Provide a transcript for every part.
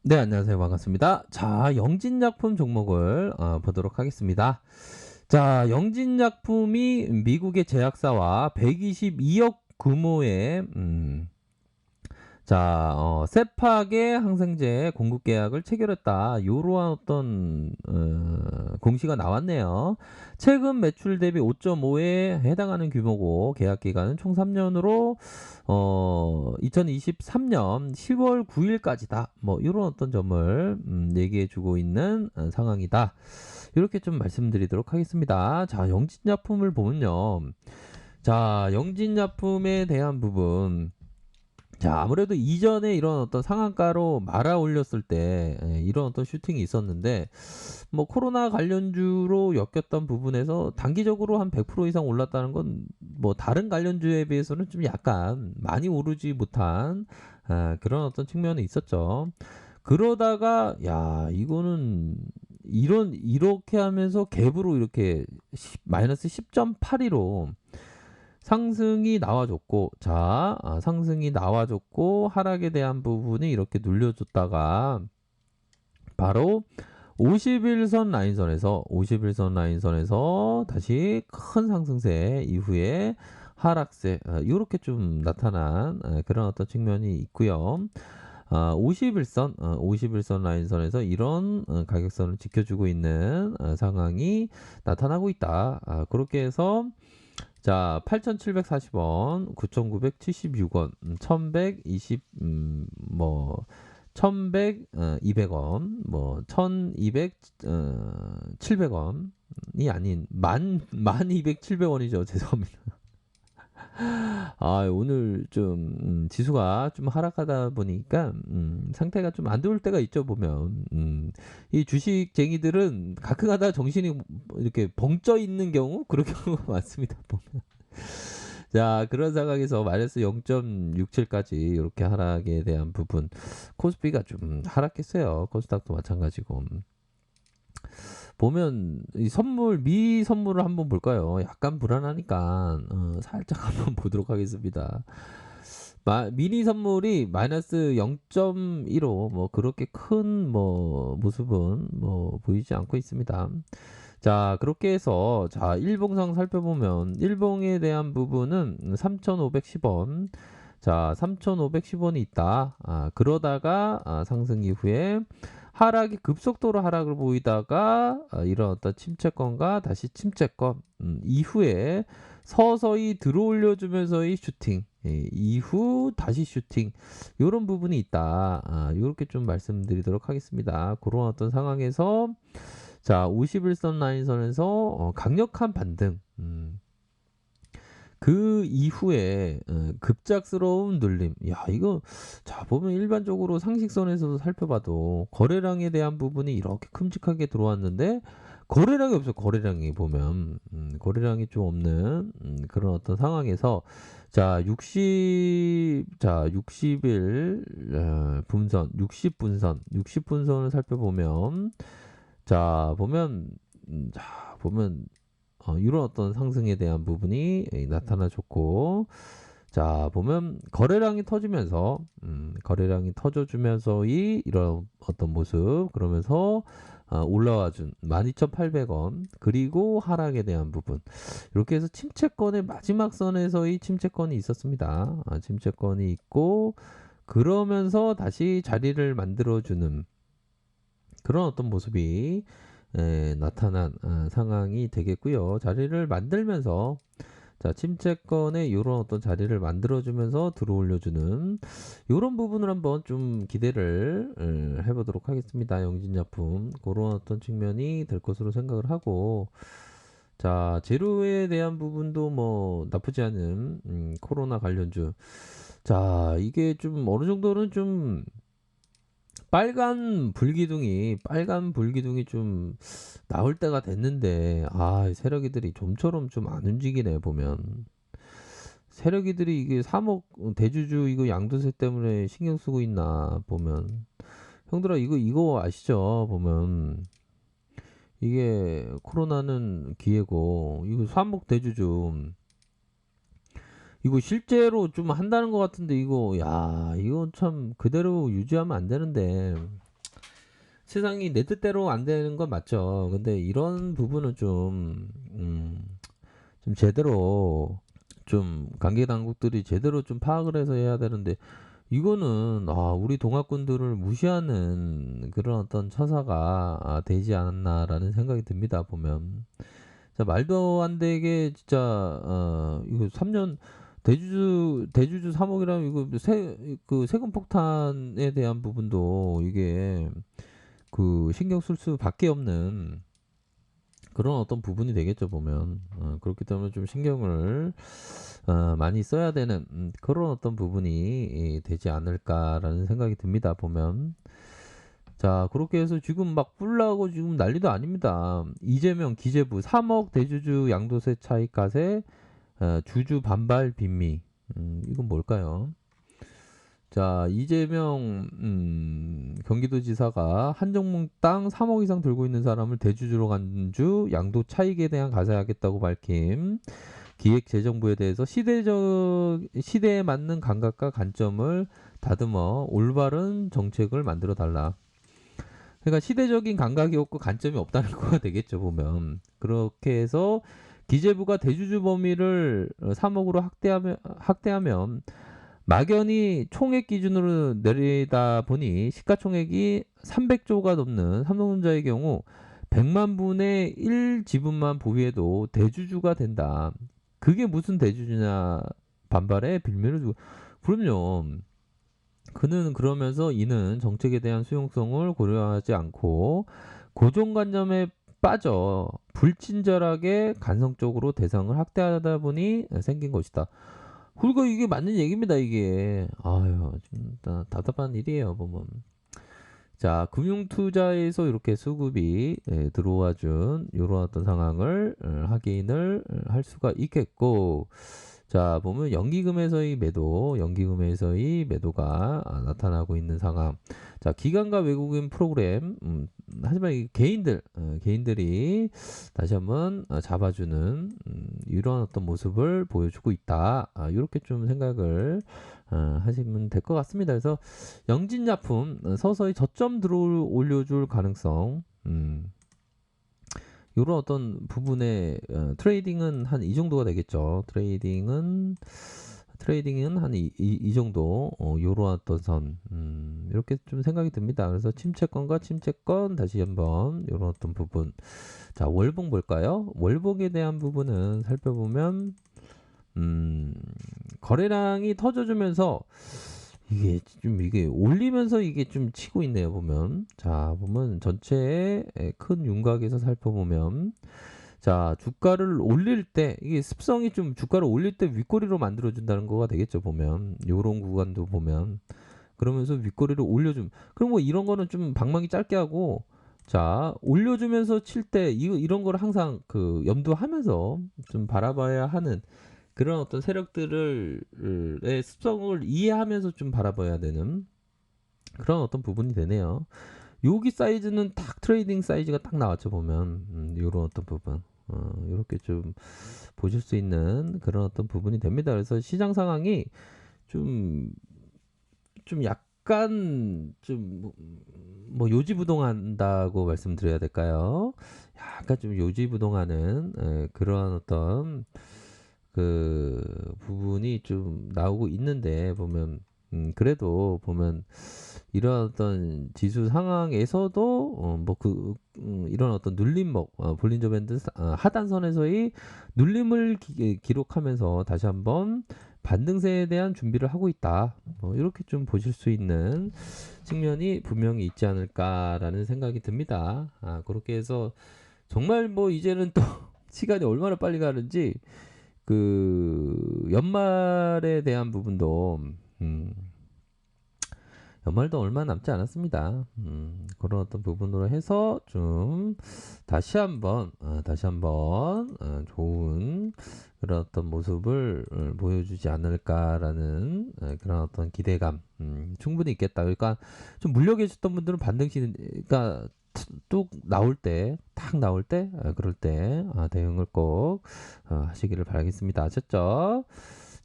네, 안녕하세요. 반갑습니다. 자, 영진약품 종목을 보도록 하겠습니다. 자, 영진약품이 미국의 제약사와 122억 규모의 세팍의 항생제 공급 계약을 체결했다. 요러한 어떤 공시가 나왔네요. 최근 매출 대비 5.5에 해당하는 규모고 계약 기간은 총 3년으로 2023년 10월 9일까지다. 뭐 이런 어떤 점을 얘기해 주고 있는 상황이다. 이렇게 좀 말씀드리도록 하겠습니다. 자, 영진약품을 보면요. 자, 영진약품에 대한 부분, 자, 아무래도 이전에 이런 어떤 상한가로 말아 올렸을 때 이런 어떤 슈팅이 있었는데 뭐 코로나 관련주로 엮였던 부분에서 단기적으로 한 100% 이상 올랐다는 건 뭐 다른 관련주에 비해서는 좀 약간 많이 오르지 못한 그런 어떤 측면이 있었죠. 그러다가 야, 이거는 이렇게 하면서 갭으로 이렇게 마이너스 10.82로 상승이 나와줬고, 상승이 나와줬고, 하락에 대한 부분이 이렇게 눌려줬다가, 바로 50일선 라인선에서 다시 큰 상승세 이후에 하락세, 이렇게 좀 나타난 그런 어떤 측면이 있고요. 50일선 라인선에서 이런 가격선을 지켜주고 있는 상황이 나타나고 있다. 그렇게 해서 자, 8,740원, 9,976원, 1,120, 200원, 1,200, 700원이 아닌, 200, 700원이죠. 죄송합니다. 오늘 좀, 지수가 좀 하락하다 보니까, 상태가 좀 안 좋을 때가 있죠, 보면. 이 주식쟁이들은 가끔가다 정신이 이렇게 벙쪄 있는 경우, 그런 경우가 많습니다, 보면. 자, 그런 상황에서 마이너스 0.67까지 이렇게 하락에 대한 부분, 코스피가 좀 하락했어요. 코스닥도 마찬가지고. 보면 이 미 선물을 한번 볼까요? 약간 불안하니까 살짝 한번 보도록 하겠습니다. 미니 선물이 마이너스 0.15 뭐 그렇게 큰 뭐 모습은 뭐 보이지 않고 있습니다. 자, 그렇게 해서 자, 일봉상 살펴보면 일봉에 대한 부분은 3,510원. 자, 3,510원이 있다. 그러다가 상승 이후에 하락이 급속도로 하락을 보이다가 이런 어떤 침체권과 다시 침체권 이후에 서서히 들어올려 주면서의 슈팅 이후 다시 슈팅 이런 부분이 있다. 이렇게 좀 말씀드리도록 하겠습니다. 그런 어떤 상황에서 자, 51선 라인선에서 강력한 반등. 그 이후에 급작스러운 눌림. 야, 이거 자, 보면 일반적으로 상식선에서도 살펴봐도 거래량에 대한 부분이 이렇게 큼직하게 들어왔는데 거래량이 없어. 거래량이 보면 거래량이 좀 없는 그런 어떤 상황에서 자, 60일 분선, 60분선을 살펴보면 자, 보면 이런 어떤 상승에 대한 부분이 나타나줬고, 자, 보면 거래량이 터져주면서의 이런 어떤 모습, 그러면서 올라와준 12,800원, 그리고 하락에 대한 부분. 이렇게 해서 침체권의 마지막 선에서의 침체권이 있었습니다. 침체권이 있고, 그러면서 다시 자리를 만들어주는 그런 어떤 모습이 나타난 상황이 되겠고요. 자리를 만들면서 자, 침체권에 이런 어떤 자리를 만들어주면서 들어올려주는 이런 부분을 한번 좀 기대를 해보도록 하겠습니다. 영진약품 그런 어떤 측면이 될 것으로 생각을 하고 자, 재료에 대한 부분도 뭐 나쁘지 않은 코로나 관련주 자, 이게 좀 어느 정도는 좀 빨간 불기둥이 좀 나올 때가 됐는데 세력이들이 좀처럼 좀 안 움직이네 보면 세력이들이 이게 3억 대주주 이거 양도세 때문에 신경 쓰고 있나 보면 형들아 이거 아시죠 보면 이게 코로나는 기회고 이거 3억 대주주 이거 실제로 좀 한다는 것 같은데 이거 야 이거 참 그대로 유지하면 안 되는데 세상이 내 뜻대로 안 되는 건 맞죠. 근데 이런 부분은 좀 제대로 좀 관계 당국들이 제대로 좀 파악을 해서 해야 되는데 이거는 우리 동학군들을 무시하는 그런 어떤 처사가 되지 않았나라는 생각이 듭니다. 보면 자, 말도 안 되게 진짜 이거 3년 대주주 3억이라면 이거 그 세금 폭탄에 대한 부분도 이게 그 신경 쓸 수밖에 없는 그런 어떤 부분이 되겠죠 보면 그렇기 때문에 좀 신경을 많이 써야 되는 그런 어떤 부분이 되지 않을까라는 생각이 듭니다 보면 자 그렇게 해서 지금 막 뿔나고 지금 난리도 아닙니다. 이재명 기재부 3억 대주주 양도세 차익과세 주주 반발 빈미 이건 뭘까요? 자 이재명 경기도지사가 한정문 땅 3억 이상 들고 있는 사람을 대주주로 간주 양도 차익에 대한 가세하겠다고 밝힘 기획재정부에 대해서 시대에 맞는 감각과 관점을 다듬어 올바른 정책을 만들어 달라. 그러니까 시대적인 감각이 없고 관점이 없다는 거가 되겠죠 보면 그렇게 해서 기재부가 대주주 범위를 3억으로 확대하면 막연히 총액 기준으로 내리다 보니 시가총액이 300조가 넘는 삼성전자의 경우 100만 분의 1 지분만 보유해도 대주주가 된다. 그게 무슨 대주주냐 반발에 빌미를 주고 그럼요. 그는 그러면서 이는 정책에 대한 수용성을 고려하지 않고 고정관념에 빠져 불친절하게 간성적으로 대상을 확대하다 보니 생긴 것이다. 그리고 이게 맞는 얘기입니다, 이게. 아유, 좀 답답한 일이에요, 보면. 자, 금융투자에서 이렇게 수급이 들어와 준 이런 어떤 상황을 확인을 할 수가 있겠고, 자, 보면 연기금에서의 매도가 나타나고 있는 상황. 자, 기관과 외국인 프로그램, 하지만 이 개인들이 다시 한번 잡아주는 이런 어떤 모습을 보여주고 있다. 이렇게 좀 생각을 하시면 될 것 같습니다. 그래서 영진약품 서서히 저점 들어 올려줄 가능성. 이런 어떤 부분의 트레이딩은 한 이 정도가 되겠죠. 트레이딩은 한 이 정도 요런 어떤 선 이렇게 좀 생각이 듭니다. 그래서 침체권과 침체권 다시 한번 요런 어떤 부분 자 월봉 볼까요? 월봉에 대한 부분은 살펴보면 거래량이 터져주면서 이게 올리면서 이게 좀 치고 있네요 보면 자 보면 전체의 큰 윤곽에서 살펴보면 자 주가를 올릴 때 이게 습성이 좀 주가를 올릴 때 윗꼬리로 만들어 준다는 거가 되겠죠 보면 요런 구간도 보면 그러면서 윗꼬리를 올려줌 그럼 뭐 이런 거는 좀 방망이 짧게 하고 자 올려주면서 칠 때 이런 거를 항상 그 염두하면서 좀 바라봐야 하는 그런 어떤 세력들의 습성을 이해하면서 좀 바라봐야 되는 그런 어떤 부분이 되네요. 여기 사이즈는 딱 트레이딩 사이즈가 딱 나왔죠 보면 이런 어떤 부분 이렇게 좀 보실 수 있는 그런 어떤 부분이 됩니다. 그래서 시장 상황이 좀 약간 좀 뭐 요지부동한다고 말씀드려야 될까요? 약간 좀 요지부동하는 그런 어떤 그 부분이 좀 나오고 있는데 보면 그래도 보면 이런 어떤 지수 상황에서도 뭐그 이런 어떤 눌림목 볼린저 밴드 하단선에서의 눌림을 기록하면서 다시 한번 반등세에 대한 준비를 하고 있다. 이렇게 좀 보실 수 있는 측면이 분명히 있지 않을까라는 생각이 듭니다. 그렇게 해서 정말 뭐 이제는 또 시간이 얼마나 빨리 가는지 그 연말에 대한 부분도 연말도 얼마 남지 않았습니다. 그런 어떤 부분으로 해서 좀 다시 한번 좋은 그런 어떤 모습을 보여주지 않을까라는 그런 어떤 기대감 충분히 있겠다. 그러니까 좀 물려 계셨던 분들은 반등시가 뚝 나올 때, 탁 나올 때, 그럴 때 대응을 꼭 하시기를 바라겠습니다. 아셨죠?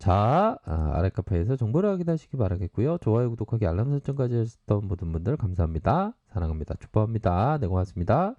자, 아래 카페에서 정보를 확인하시기 바라겠고요. 좋아요, 구독하기, 알람 설정까지 하셨던 모든 분들 감사합니다. 사랑합니다. 축복합니다. 네, 고맙습니다.